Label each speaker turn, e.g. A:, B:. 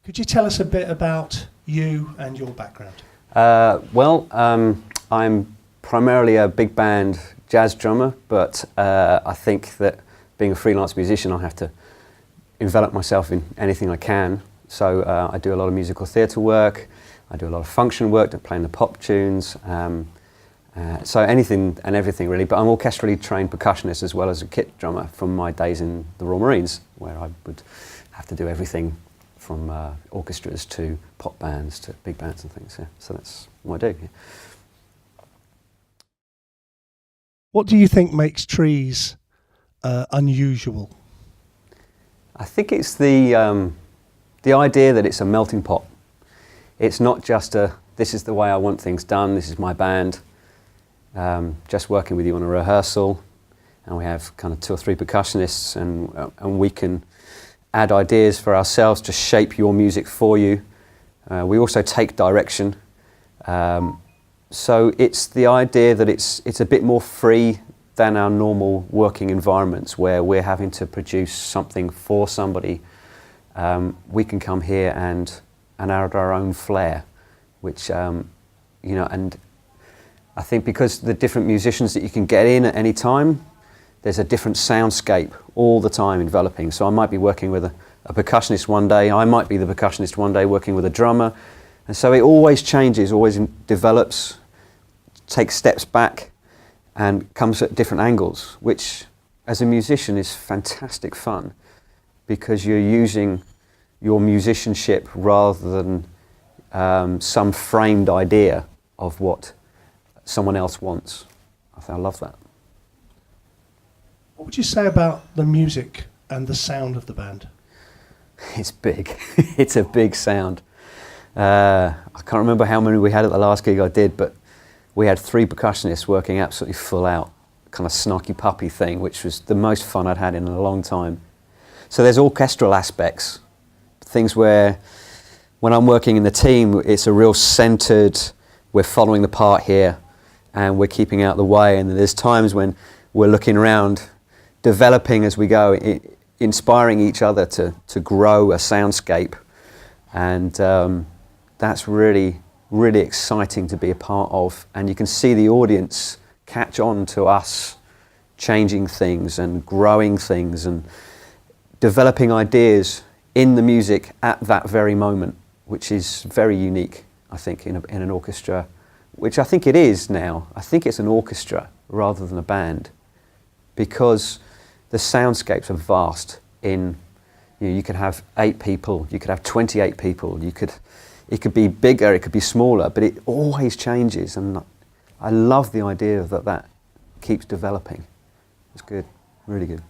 A: Could you tell us a bit about you and your background?
B: I'm primarily a big band jazz drummer, but I think that being a freelance musician, I have to envelop myself in anything I can. So I do a lot of musical theatre work, I do a lot of function work, playing the pop tunes, so anything and everything really, but I'm orchestrally trained percussionist as well as a kit drummer from my days in the Royal Marines, where I would have to do everything from orchestras to pop bands to big bands and things, yeah. So that's what I do. Yeah.
A: What do you think makes trees unusual?
B: I think it's the idea that it's a melting pot. It's not just this is the way I want things done, this is my band. Just working with you on a rehearsal, and we have kind of 2 or 3 percussionists, and we can add ideas for ourselves to shape your music for you. We also take direction. So it's the idea that it's a bit more free than our normal working environments where we're having to produce something for somebody. We can come here and add our own flair, which, and I think because the different musicians that you can get in at any time, there's a different soundscape all the time enveloping. So I might be working with a percussionist one day, I might be the percussionist one day working with a drummer. And so it always changes, always develops, takes steps back and comes at different angles, which as a musician is fantastic fun because you're using your musicianship rather than some framed idea of what someone else wants. I love that.
A: What would you say about the music and the sound of the band?
B: It's big. It's a big sound. I can't remember how many we had at the last gig I did, but we had 3 percussionists working absolutely full out, kind of snarky puppy thing, which was the most fun I'd had in a long time. So there's orchestral aspects, things where when I'm working in the team, it's a real centered, we're following the part here and we're keeping out the way. And there's times when we're looking around, developing as we go, inspiring each other to grow a soundscape. And that's really, really exciting to be a part of. And you can see the audience catch on to us changing things and growing things and developing ideas in the music at that very moment, which is very unique, I think, in an orchestra, which I think it is now. I think it's an orchestra rather than a band because the soundscapes are vast. You could have 8 people, you could have 28 people, it could be bigger, it could be smaller, but it always changes, and I love the idea that keeps developing. It's good, really good.